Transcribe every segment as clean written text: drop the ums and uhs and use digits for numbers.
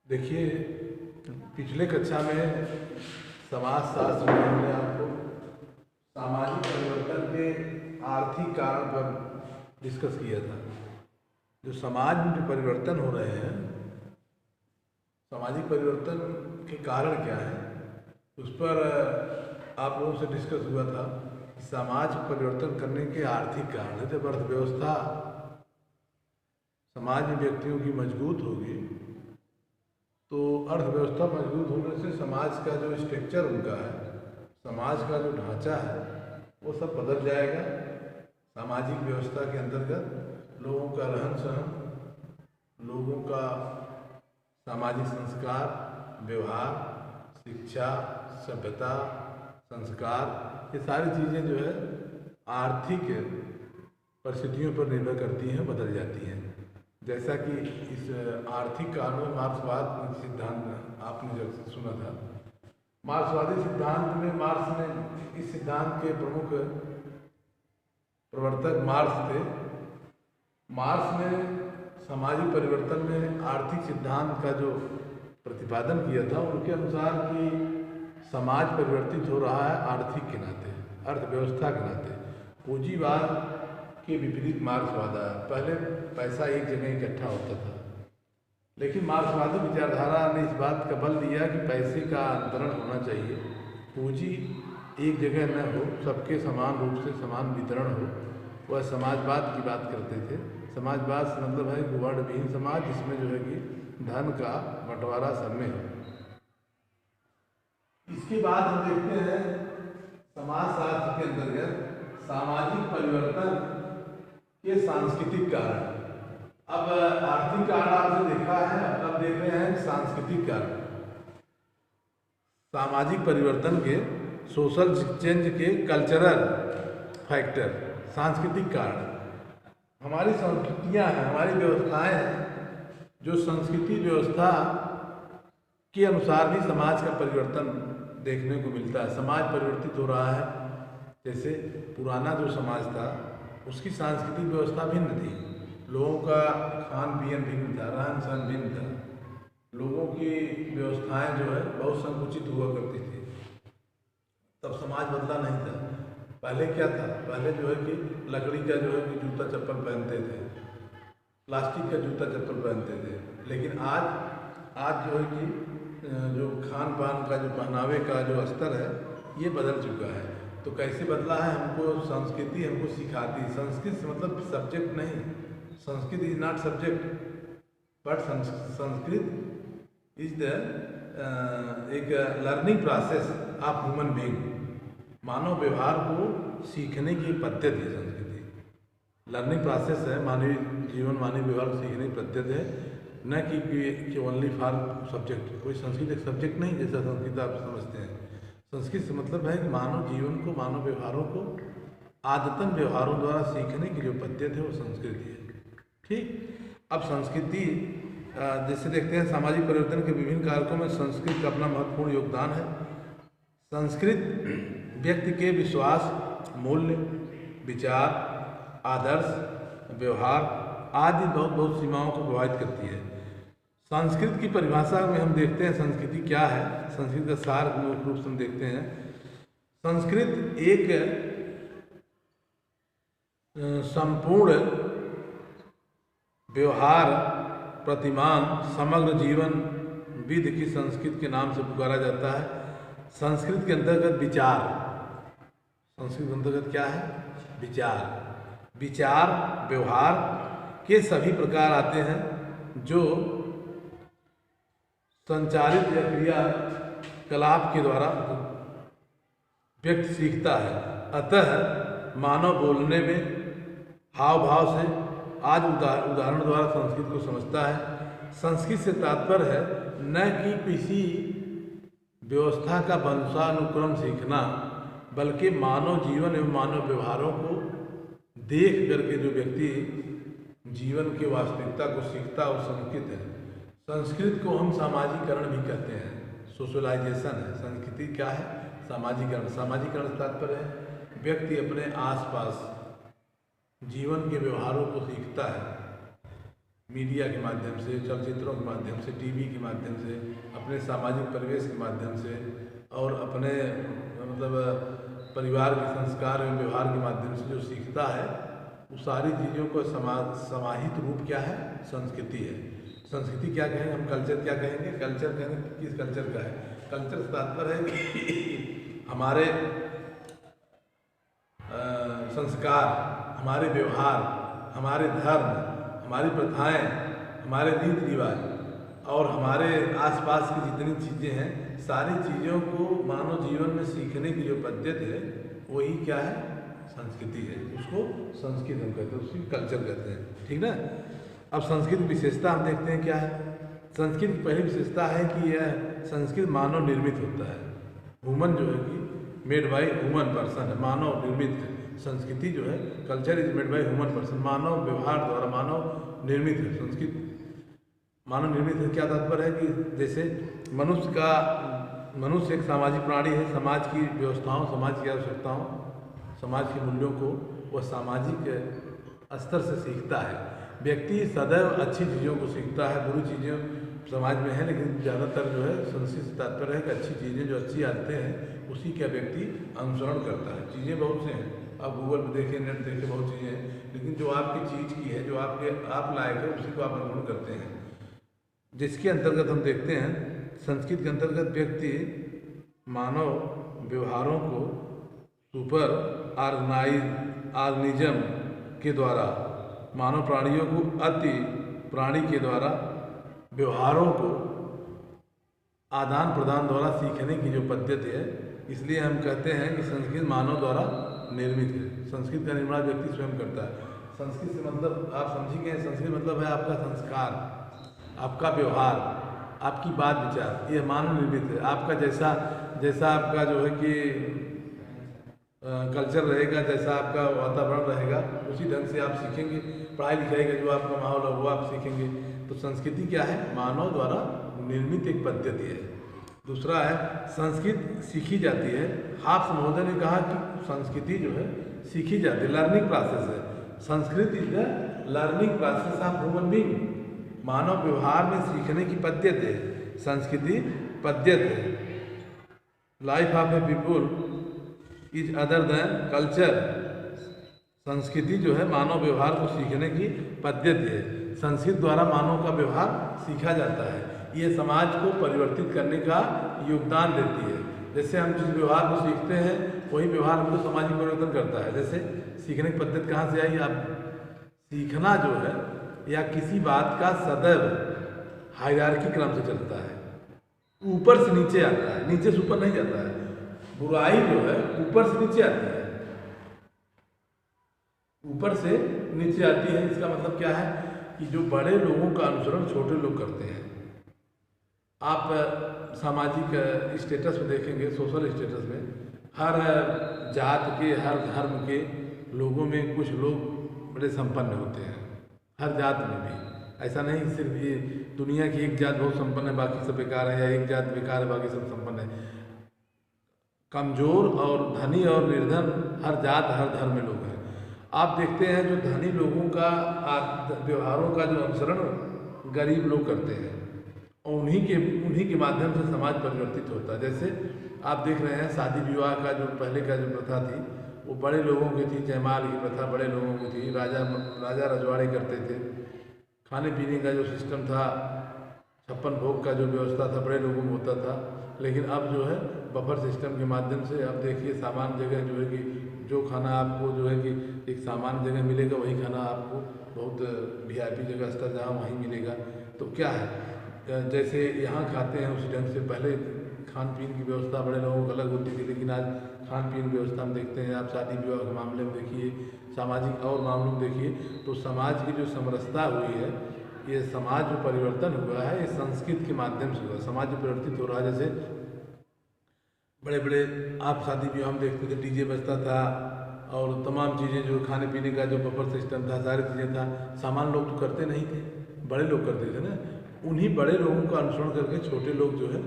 देखिए, पिछले कक्षा में समाज शास्त्र में हमने आपको सामाजिक परिवर्तन के आर्थिक कारण पर डिस्कस किया था। जो समाज में जो परिवर्तन हो रहे हैं, सामाजिक परिवर्तन के कारण क्या है, उस पर आप लोगों से डिस्कस हुआ था कि समाज परिवर्तन करने के आर्थिक कारण है। जब अर्थव्यवस्था समाज में व्यक्तियों की मजबूत होगी तो अर्थव्यवस्था मजबूत होने से समाज का जो स्ट्रक्चर उनका है, समाज का जो ढांचा है, वो सब बदल जाएगा। सामाजिक व्यवस्था के अंतर्गत लोगों का रहन सहन, लोगों का सामाजिक संस्कार, व्यवहार, शिक्षा, सभ्यता, संस्कार, ये सारी चीज़ें जो है आर्थिक परिस्थितियों पर निर्भर करती हैं, बदल जाती हैं। जैसा कि इस आर्थिक कारणों में मार्क्सवाद सिद्धांत आपने जब सुना था, मार्क्सवादी सिद्धांत में मार्क्स ने इस सिद्धांत के प्रमुख प्रवर्तक मार्क्स थे। मार्क्स ने सामाजिक परिवर्तन में आर्थिक सिद्धांत का जो प्रतिपादन किया था, उनके अनुसार कि समाज परिवर्तित हो रहा है आर्थिक के नाते, अर्थव्यवस्था के नाते। पूंजीवाद के विपरीत मार्क्सवाद आया। पहले पैसा एक जगह इकट्ठा होता था, लेकिन मार्क्सवादी विचारधारा ने इस बात का बल दिया कि पैसे का अंतरण होना चाहिए, पूंजी एक जगह न हो, सबके समान रूप से समान वितरण हो। वह समाजवाद की बात करते थे। समाजवाद से मतलब है वर्णविहीन समाज, जिसमें जो है कि धन का बंटवारा सब में हो। इसके बाद हम देखते हैं समाजशास्त्र के अंतर्गत सामाजिक परिवर्तन के सांस्कृतिक कारण। अब आर्थिक कारण आपने देखा है, अब देख रहे हैं सांस्कृतिक कारण। सामाजिक परिवर्तन के, सोशल चेंज के कल्चरल फैक्टर, सांस्कृतिक कारण। हमारी संस्कृतियाँ हैं, हमारी व्यवस्थाएं हैं, जो संस्कृति व्यवस्था के अनुसार भी समाज का परिवर्तन देखने को मिलता है। समाज परिवर्तित हो रहा है। जैसे पुराना जो समाज था, उसकी सांस्कृतिक व्यवस्था भिन्न थी, लोगों का खान पीन भिन्न था, रहन सहन भिन्न था, लोगों की व्यवस्थाएं जो है बहुत संकुचित हुआ करती थी। तब समाज बदला नहीं था। पहले क्या था, पहले जो है कि लकड़ी का जो है कि जूता चप्पल पहनते थे, प्लास्टिक का जूता चप्पल पहनते थे। लेकिन आज जो है कि जो खान पान का, जो पहनावे का जो स्तर है, ये बदल चुका है। तो कैसे बदला है, हमको संस्कृति हमको सिखाती। संस्कृत मतलब सब्जेक्ट नहीं, Sanskrit is not subject, but Sanskrit is the एक learning process of human being. मानव व्यवहार को सीखने की पद्धति है संस्कृति। लर्निंग प्रोसेस है, मानवीय जीवन, मानवीय व्यवहार को सीखने की पद्धति है, न कि ओनली फॉर सब्जेक्ट। कोई संस्कृत एक सब्जेक्ट नहीं, जैसा संस्कृत आप समझते हैं। संस्कृत से मतलब है कि मानव जीवन को, मानव व्यवहारों को आदतन व्यवहारों द्वारा सीखने की जो पद्धति है, वो संस्कृति है। ठीक। अब संस्कृति जैसे देखते हैं, सामाजिक परिवर्तन के विभिन्न कारकों में संस्कृत का अपना महत्वपूर्ण योगदान है। संस्कृत व्यक्ति के विश्वास, मूल्य, विचार, आदर्श, व्यवहार आदि बहुत सीमाओं को प्रभावित करती है। संस्कृत की परिभाषा में हम देखते हैं संस्कृति क्या है। संस्कृत का सार मुख्य रूप से हम देखते हैं। संस्कृत एक संपूर्ण व्यवहार, प्रतिमान, समग्र जीवन विधि की संस्कृत के नाम से पुकारा जाता है। संस्कृत के अंतर्गत विचार, संस्कृत के अंतर्गत क्या है, विचार, विचार व्यवहार के सभी प्रकार आते हैं, जो संचारित या क्रियाकलाप के द्वारा व्यक्ति सीखता है। अतः मानव बोलने में हाव भाव से आज उदाहरण द्वारा संस्कृत को समझता है। संस्कृत से तात्पर्य है न कि किसी व्यवस्था का वंशानुक्रम सीखना, बल्कि मानव जीवन एवं मानव व्यवहारों को देख करके जो व्यक्ति जीवन की वास्तविकता को सीखता है, वो संस्कृत है। संस्कृत को हम सामाजिकरण भी कहते हैं, सोशलाइजेशन है। संस्कृति क्या है, सामाजिकरण। सामाजिकरण तात्पर्य है व्यक्ति अपने आसपास जीवन के व्यवहारों को सीखता है। मीडिया के माध्यम से, चलचित्रों के माध्यम से, टीवी के माध्यम से, अपने सामाजिक परिवेश के माध्यम से और अपने मतलब परिवार के संस्कार एवं व्यवहार के माध्यम से जो सीखता है, वो सारी चीज़ों को समाहित रूप क्या है? संस्कृति है। संस्कृति क्या कहेंगे हम? कल्चर क्या कहेंगे? कल्चर कहेंगे किस कल्चर का है? कल्चर से तात्पर्य है कि हमारे संस्कार, हमारे व्यवहार, हमारे धर्म, हमारी प्रथाएं, हमारे रीति रिवाज और हमारे आसपास की जितनी चीज़ें हैं, सारी चीज़ों को मानव जीवन में सीखने की जो पद्धति है, वही क्या है? संस्कृति है। उसको संस्कृत हम कहते हैं, उसकी कल्चर कहते हैं, ठीक ना। अब संस्कृत की विशेषता हम देखते हैं क्या है। संस्कृत की पहली विशेषता है कि यह संस्कृत मानव निर्मित होता है। ह्यूमन जो है कि मेड बाय ह्यूमन पर्सन है, मानव निर्मित है। संस्कृति जो है, culture is made by human person, मानव व्यवहार द्वारा मानव निर्मित है। संस्कृत मानव निर्मित है, क्या तात्पर्य है कि जैसे मनुष्य एक सामाजिक प्राणी है। समाज की व्यवस्थाओं, समाज की आवश्यकताओं, समाज के मूल्यों को वह सामाजिक स्तर से सीखता है। व्यक्ति सदैव अच्छी चीज़ों को सीखता है, बुरी चीज़ें समाज में है, लेकिन ज़्यादातर जो है संस्कृत से तात्पर्य है कि अच्छी चीज़ें जो अच्छी आदतें हैं उसी का व्यक्ति अनुसरण करता है। चीज़ें बहुत से हैं, आप गूगल पर देखिए, नेट देखिए, बहुत चीज़ें हैं, लेकिन जो आपकी चीज़ की है, जो आप लायक है, उसी को आप अनुसरण करते हैं। जिसके अंतर्गत हम देखते हैं, संस्कृत के अंतर्गत व्यक्ति मानव व्यवहारों को सुपर ऑर्गेनिज्म के द्वारा, मानव प्राणियों को अति प्राणी के द्वारा व्यवहारों को आदान प्रदान द्वारा सीखने की जो पद्धति है, इसलिए हम कहते हैं कि संस्कृत मानव द्वारा निर्मित है। संस्कृत का निर्माण व्यक्ति स्वयं करता है। संस्कृत से मतलब आप समझिए, संस्कृत मतलब है आपका संस्कार, आपका व्यवहार, आपकी बात विचार, ये मानव निर्मित है। आपका जैसा आपका जो है कि कल्चर रहेगा, जैसा आपका वातावरण रहेगा, उसी ढंग से आप सीखेंगे। पढ़ाई लिखाई का जो आपका माहौल है वो आप सीखेंगे। तो संस्कृति क्या है? मानव द्वारा निर्मित एक पद्धति है। दूसरा है संस्कृत सीखी जाती है। हाफ्स महोदय ने कहा कि संस्कृति जो है सीखी जाती है, लर्निंग प्रोसेस है। Sanskrit is the learning process of human being. मानव व्यवहार में सीखने की पद्धति है, संस्कृति पद्धति है। Life of a people is other than culture. संस्कृति जो है मानव व्यवहार को सीखने की पद्धति है। संस्कृत द्वारा मानव का व्यवहार सीखा जाता है। ये समाज को परिवर्तित करने का योगदान देती है। जैसे हम जिस व्यवहार को सीखते हैं, वही व्यवहार हमको सामाजिक परिवर्तन करता है। जैसे सीखने की पद्धति कहाँ से आई? आप सीखना जो है या किसी बात का सदैव हायरार्की क्रम से चलता है, ऊपर से नीचे आता है, नीचे से ऊपर नहीं जाता है। बुराई जो है ऊपर से नीचे आती है, ऊपर से नीचे आती है। इसका मतलब क्या है कि जो बड़े लोगों का अनुसरण छोटे लोग करते हैं। आप सामाजिक स्टेटस में देखेंगे, सोशल स्टेटस में, हर जात के, हर धर्म के लोगों में कुछ लोग बड़े संपन्न होते हैं, हर जात में भी। ऐसा नहीं सिर्फ ये दुनिया की एक जात बहुत संपन्न है बाकी सब बेकार है, या एक जात बेकार है बाकी सब संपन्न है। कमजोर और धनी और निर्धन हर जात हर धर्म में लोग हैं। आप देखते हैं जो धनी लोगों का व्यवहारों का जो अनुसरण गरीब लोग करते हैं, और उन्हीं के माध्यम से समाज परिवर्तित होता है। जैसे आप देख रहे हैं शादी विवाह का जो पहले का जो प्रथा थी, वो बड़े लोगों की थी। जयमाल की प्रथा बड़े लोगों की थी, राजा रजवाड़े करते थे। खाने पीने का जो सिस्टम था, 56 भोग का जो व्यवस्था था, बड़े लोगों में होता था। लेकिन अब जो है बफर सिस्टम के माध्यम से अब देखिए सामान्य जगह जो है कि जो खाना आपको जो है कि एक सामान्य जगह मिलेगा, वही खाना आपको बहुत VIP जगह स्तर जहाँ वहीं मिलेगा। तो क्या है, जैसे यहाँ खाते हैं उसी ढंग से पहले खान पीन की व्यवस्था बड़े लोगों को अलग होती थी, लेकिन आज खान पीन व्यवस्था हम देखते हैं। आप शादी विवाह के मामले में देखिए, सामाजिक और मामलों में देखिए, तो समाज की जो समरसता हुई है, ये समाज जो परिवर्तन हुआ है, ये संस्कृत के माध्यम से हुआ। समाज जो परिवर्तित हो रहा है, जैसे बड़े बड़े आप शादी विवाह में देखते थे DJ बजता था, और तमाम चीज़ें जो खाने पीने का जो बफर सिस्टम था, सारी चीज़ें था। सामान्य लोग तो करते नहीं थे, बड़े लोग करते थे ना। उन्हीं बड़े लोगों का अनुसरण करके छोटे लोग जो है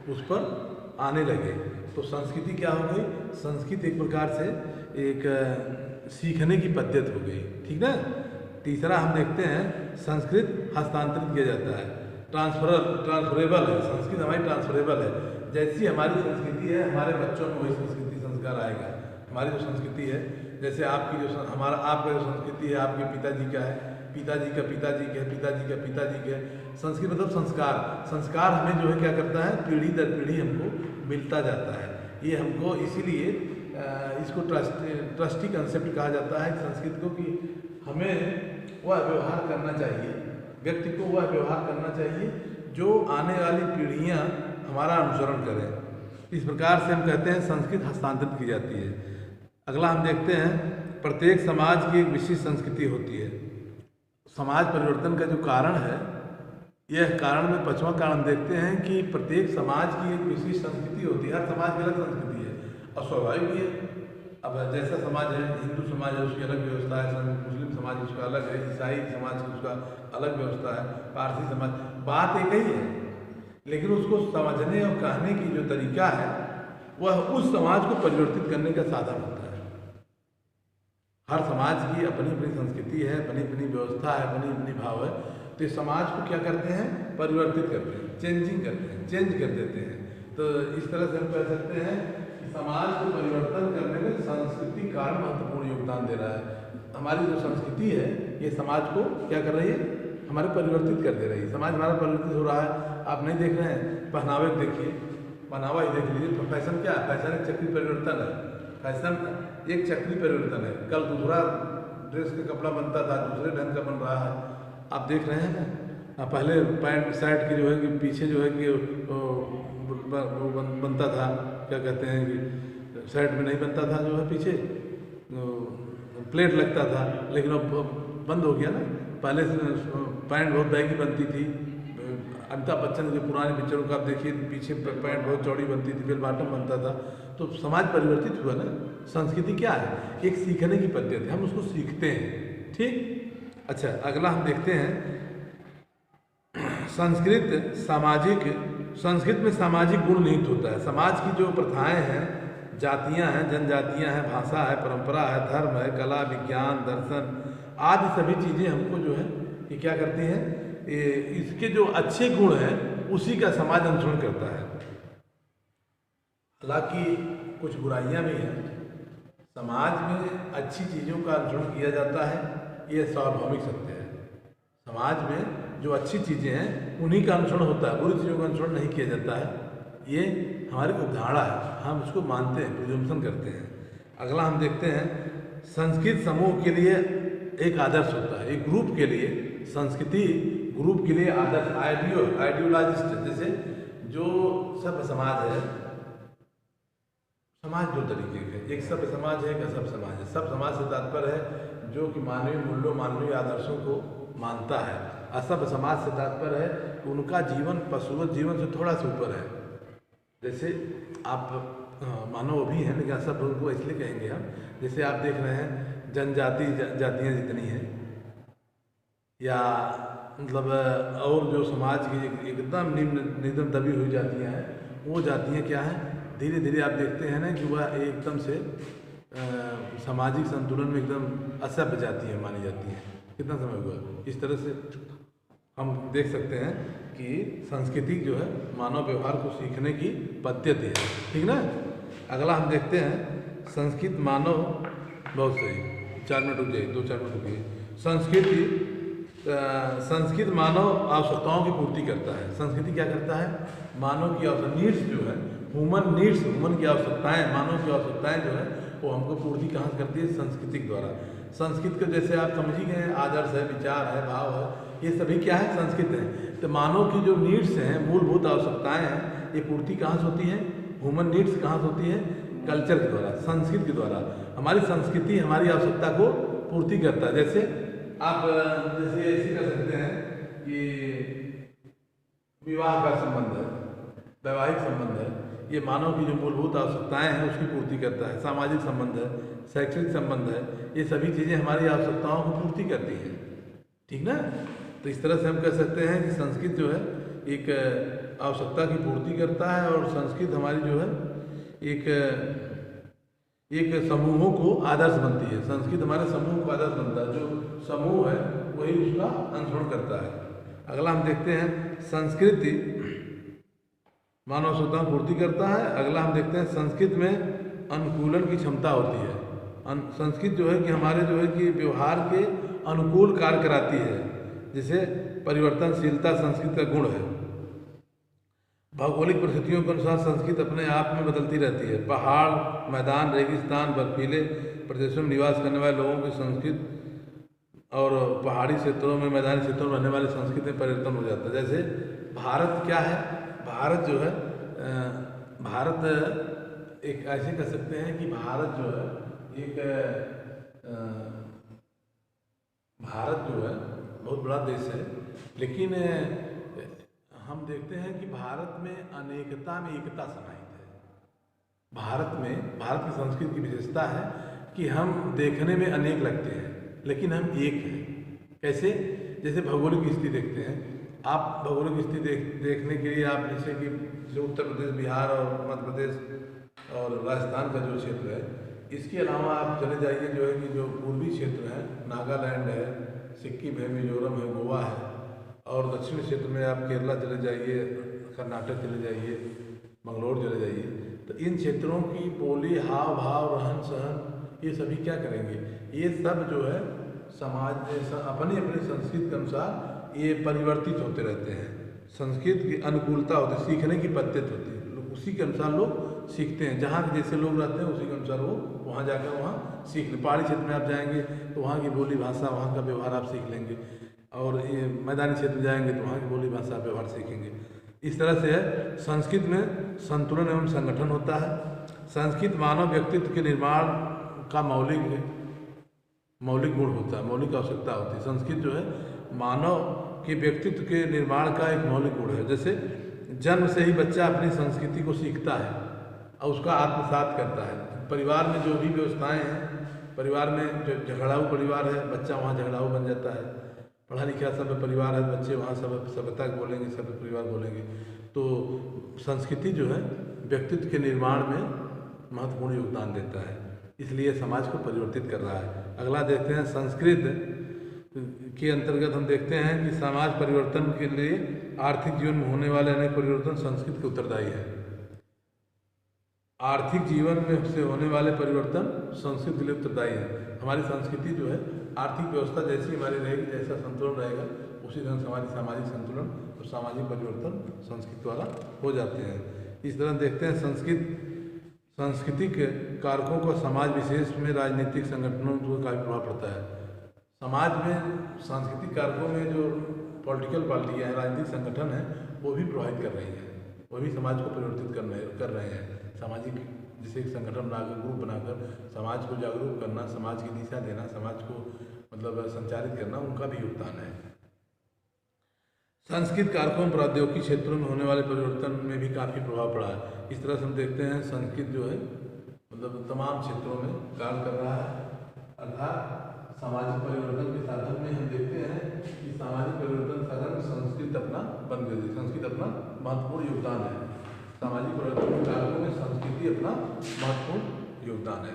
उस पर आने लगे। तो संस्कृति क्या हो गई? संस्कृति एक प्रकार से एक सीखने की पद्धति हो गई, ठीक ना। तीसरा हम देखते हैं संस्कृत हस्तांतरित किया जाता है, ट्रांसफरेबल है, संस्कृत हमारी ट्रांसफरेबल है। जैसी हमारी संस्कृति है हमारे बच्चों में वही संस्कृति संस्कार आएगा। हमारी जो संस्कृति है, जैसे आपकी जो आपका जो संस्कृति है आपके पिताजी का है, पिताजी का पिताजी के, पिताजी का पिताजी के, संस्कृत मतलब संस्कार। संस्कार हमें जो है क्या करता है, पीढ़ी दर पीढ़ी हमको मिलता जाता है। ये हमको इसीलिए इसको ट्रस्टी कंसेप्ट कहा जाता है संस्कृत को, कि हमें वह व्यवहार करना चाहिए, व्यक्ति को वह व्यवहार करना चाहिए जो आने वाली पीढ़ियाँ हमारा अनुसरण करें। इस प्रकार से हम कहते हैं संस्कृत हस्तांतरित की जाती है। अगला हम देखते हैं प्रत्येक समाज की एक विशिष्ट संस्कृति होती है। समाज परिवर्तन का जो कारण है, यह कारण में 5वां कारण हम देखते हैं कि प्रत्येक समाज की एक विशिष्ट संस्कृति होती है। हर समाज की अलग संस्कृति है और स्वाभाविक भी है। अब जैसा समाज है, हिंदू समाज है उसकी अलग व्यवस्था है, मुस्लिम समाज उसका अलग है, ईसाई समाज की उसका अलग व्यवस्था है, पारसी समाज, बात एक ही है, लेकिन उसको समझने और कहने की जो तरीका है वह उस समाज को परिवर्तित करने का साधन होता है। हर समाज की अपनी अपनी संस्कृति है, अपनी अपनी व्यवस्था है, अपनी अपनी भाव है, तो इस समाज को क्या करते हैं, परिवर्तित करते हैं, चेंजिंग करते हैं, चेंज कर देते हैं। तो इस तरह से हम कह सकते हैं कि समाज को परिवर्तन करने में संस्कृति कारण महत्वपूर्ण योगदान दे रहा है। हमारी जो संस्कृति है ये समाज को क्या कर रही है, हमारे परिवर्तित कर दे रही है। समाज हमारा परिवर्तित हो रहा है, आप नहीं देख रहे हैं, पहनावे देखिए, पहनावा ही देख लीजिए। तो फैशन क्या है, फैशन एक चक्री परिवर्तन है, फैशन एक चक्री परिवर्तन है। कल दूसरा ड्रेस का कपड़ा बनता था, दूसरे ढंग का बन रहा है, आप देख रहे हैं ना। पहले पैंट शर्ट की जो है कि पीछे जो है कि बनता था, क्या कहते हैं कि शर्ट में नहीं बनता था, जो है पीछे प्लेट लगता था, लेकिन अब बंद हो गया ना। पहले पैंट बहुत बैगी बनती थी, अमिताभ बच्चन के पुराने पिक्चरों का आप देखिए, पीछे पैंट बहुत चौड़ी बनती थी, फिर बॉटम बनता था। तो समाज परिवर्तित हुआ ना। संस्कृति क्या है, एक सीखने की पद्धति, हम उसको सीखते हैं, ठीक। अच्छा, अगला हम देखते हैं संस्कृत में सामाजिक गुण निहित होता है। समाज की जो प्रथाएं हैं, जातियां हैं, जनजातियां हैं, भाषा है, परंपरा है, धर्म है, कला, विज्ञान, दर्शन आदि सभी चीज़ें हमको जो है ये क्या करती हैं, इसके जो अच्छे गुण हैं उसी का समाज अनुसरण करता है। हालांकि कुछ बुराइयां भी हैं, समाज में अच्छी चीज़ों का अनुसरण किया जाता है, ये स्वाभाविक सत्य है। समाज में जो अच्छी चीज़ें हैं उन्हीं का अनुसरण होता है, बुरी चीज़ों का अनुसरण नहीं किया जाता है। ये हमारी उपधारणा है, हम उसको मानते हैं, प्रिजम्पशन करते हैं। अगला हम देखते हैं संस्कृत समूह के लिए एक आदर्श होता है, एक ग्रुप के लिए संस्कृति ग्रुप के लिए आदर्श आइडियोलॉजिस्ट। जैसे जो सभ्य समाज है, समाज दो तरीके के, एक सभ्य समाज है, एक असभ्य समाज है। सभ्य समाज से तात्पर्य है जो कि मानवीय मूल्यों, मानवीय आदर्शों को मानता है। असभ्य समाज से तात्पर्य है कि उनका जीवन पशुवत जीवन से थोड़ा सा ऊपर है। जैसे आप मानव भी हैं, लेकिन असभ्य उनको इसलिए कहेंगे हम, जैसे आप देख रहे हैं जातियाँ जितनी हैं, या मतलब और जो समाज की एकदम निम्न दबी हुई जातियाँ हैं, वो जातियाँ क्या हैं, धीरे धीरे आप देखते हैं ना कि वह एकदम से सामाजिक संतुलन में एकदम असभ्य जातियाँ मानी जाती हैं। कितना समय हुआ, इस तरह से हम देख सकते हैं कि संस्कृति जो है मानव व्यवहार को सीखने की पद्धति है, ठीक ना। अगला हम देखते हैं संस्कृत मानव, बहुत सही, 4 मिनट रुक जाइए, 2-4 मिनट रुकिए। संस्कृत मानव आवश्यकताओं की पूर्ति करता है। संस्कृति क्या करता है, मानव की नीड्स जो है, ह्यूमन नीड्स, ह्यूमन की आवश्यकताएं, मानव की आवश्यकताएं जो है वो हमको पूर्ति कहाँ करती है, संस्कृति के द्वारा। संस्कृत के जैसे आप समझ ही गए, आदर्श है, विचार है, भाव है, ये सभी क्या है, संस्कृत है। तो मानव की जो नीड्स हैं, मूलभूत आवश्यकताएं हैं, ये पूर्ति कहाँ से होती है, ह्यूमन नीड्स कहाँ से होती है, कल्चर के द्वारा, संस्कृत के द्वारा। हमारी संस्कृति हमारी आवश्यकता को पूर्ति करता है। जैसे आप जैसे ऐसे कर सकते हैं कि विवाह का संबंध है, वैवाहिक संबंध है, ये मानव की जो मूलभूत आवश्यकताएं हैं उसकी पूर्ति करता है। सामाजिक संबंध है, शैक्षणिक संबंध है, ये सभी चीज़ें हमारी आवश्यकताओं को पूर्ति करती हैं, ठीक ना। तो इस तरह से हम कह सकते हैं कि संस्कृत जो है एक आवश्यकता की पूर्ति करता है, और संस्कृत हमारी जो है एक एक समूहों को आदर्श बनती है। संस्कृत हमारे समूह को आदर्श बनता है, जो समूह है वही उसका अनुसरण करता है। अगला हम देखते हैं संस्कृति मानव आवश्यकताओं की पूर्ति करता है। अगला हम देखते हैं संस्कृत में अनुकूलन की क्षमता होती है। संस्कृत जो है कि हमारे जो है कि व्यवहार के अनुकूल कार्य कराती है, जिसे परिवर्तनशीलता संस्कृत का गुण है। भौगोलिक परिस्थितियों के अनुसार संस्कृत अपने आप में बदलती रहती है। पहाड़, मैदान, रेगिस्तान, बर्फीले प्रदेशों में निवास करने वाले लोगों की संस्कृत और पहाड़ी क्षेत्रों में, मैदानी क्षेत्रों में रहने वाली संस्कृति में परिवर्तन हो जाता है। जैसे भारत क्या है, भारत जो है भारत एक ऐसे कह सकते हैं कि भारत जो है एक भारत जो है बहुत बड़ा देश है, लेकिन हम देखते हैं कि भारत में अनेकता में एकता समाहित है। भारत की संस्कृति की विशेषता है कि हम देखने में अनेक लगते हैं लेकिन हम एक हैं। कैसे? जैसे भौगोलिक स्थिति देखते हैं आप, भौगोलिक स्थिति देखने के लिए आप जैसे कि जो उत्तर प्रदेश, बिहार और मध्य प्रदेश और राजस्थान का जो क्षेत्र है, इसके अलावा आप चले जाइए जो है कि जो पूर्वी क्षेत्र है, नागालैंड है, सिक्किम है, मिजोरम है, गोवा है, और दक्षिण क्षेत्र में आप केरला चले जाइए, कर्नाटक चले जाइए, मंगलोर चले जाइए, तो इन क्षेत्रों की बोली, हाव भाव, रहन सहन, ये सभी क्या करेंगे, ये सब जो है समाज अपनी अपनी संस्कृति के अनुसार ये परिवर्तित होते रहते हैं। संस्कृत की अनुकूलता होती है, सीखने की पद्धति होती है, उसी के अनुसार लोग सीखते हैं। जहाँ जैसे लोग रहते हैं उसी के अनुसार वो वहाँ जाकर वहाँ सीख लें। पहाड़ी क्षेत्र में आप जाएंगे तो वहाँ की बोली भाषा, वहाँ का व्यवहार आप सीख लेंगे, और ये मैदानी क्षेत्र में जाएंगे तो वहाँ की बोली भाषा, व्यवहार सीखेंगे। इस तरह से है संस्कृत में संतुलन एवं संगठन होता है। संस्कृत मानव व्यक्तित्व के निर्माण का मौलिक गुण होता है, मौलिक आवश्यकता होती है। संस्कृत जो है मानव के व्यक्तित्व के निर्माण का एक मौलिक गुण है। जैसे जन्म से ही बच्चा अपनी संस्कृति को सीखता है और उसका आत्मसात करता है। परिवार में जो भी व्यवस्थाएं हैं, परिवार में जो झगड़ाऊ परिवार है, बच्चा वहाँ झगड़ाऊ बन जाता है। पढ़ा लिखा सब परिवार है, बच्चे वहाँ सब सभ्यता बोलेंगे, सब परिवार बोलेंगे। तो संस्कृति जो है व्यक्तित्व के निर्माण में महत्वपूर्ण योगदान देता है, इसलिए समाज को परिवर्तित कर रहा है। अगला देखते हैं संस्कृत के अंतर्गत हम देखते हैं कि समाज परिवर्तन के लिए आर्थिक जीवन में होने वाले अनेक परिवर्तन संस्कृत के उत्तरदायी है। आर्थिक जीवन में से होने वाले परिवर्तन संस्कृत के लिए उत्तरदायी है। हमारी संस्कृति जो है आर्थिक व्यवस्था जैसी हमारी रहेगी, जैसा संतुलन रहेगा, उसी ढंग से हमारी सामाजिक संतुलन और सामाजिक परिवर्तन संस्कृत द्वारा हो जाते हैं। इस तरह देखते हैं सांस्कृतिक कारकों का समाज विशेष में राजनीतिक संगठनों पर काफ़ी प्रभाव पड़ता है। समाज में सांस्कृतिक कारकों में जो पॉलिटिकल पार्टियाँ हैं, राजनीतिक संगठन हैं, वो भी प्रभावित कर रही हैं, वो भी समाज को परिवर्तित कर रहे हैं। सामाजिक जैसे एक संगठन बनाकर, ग्रुप बनाकर समाज को जागरूक करना, समाज की दिशा देना, समाज को मतलब संचालित करना, उनका भी योगदान है। सांस्कृतिक कारकों प्रौद्योगिकी क्षेत्रों में होने वाले परिवर्तन में भी काफ़ी प्रभाव पड़ा है। इस तरह से हम देखते हैं संस्कृत जो है मतलब तमाम क्षेत्रों में कार्य कर रहा है। अर्थात सामाजिक परिवर्तन के साधन में हम देखते हैं कि सामाजिक परिवर्तन साधन संस्कृत अपना बन गई, संस्कृत अपना महत्वपूर्ण योगदान है। सामाजिक परिवर्तन के कारकों में संस्कृति अपना महत्वपूर्ण योगदान है।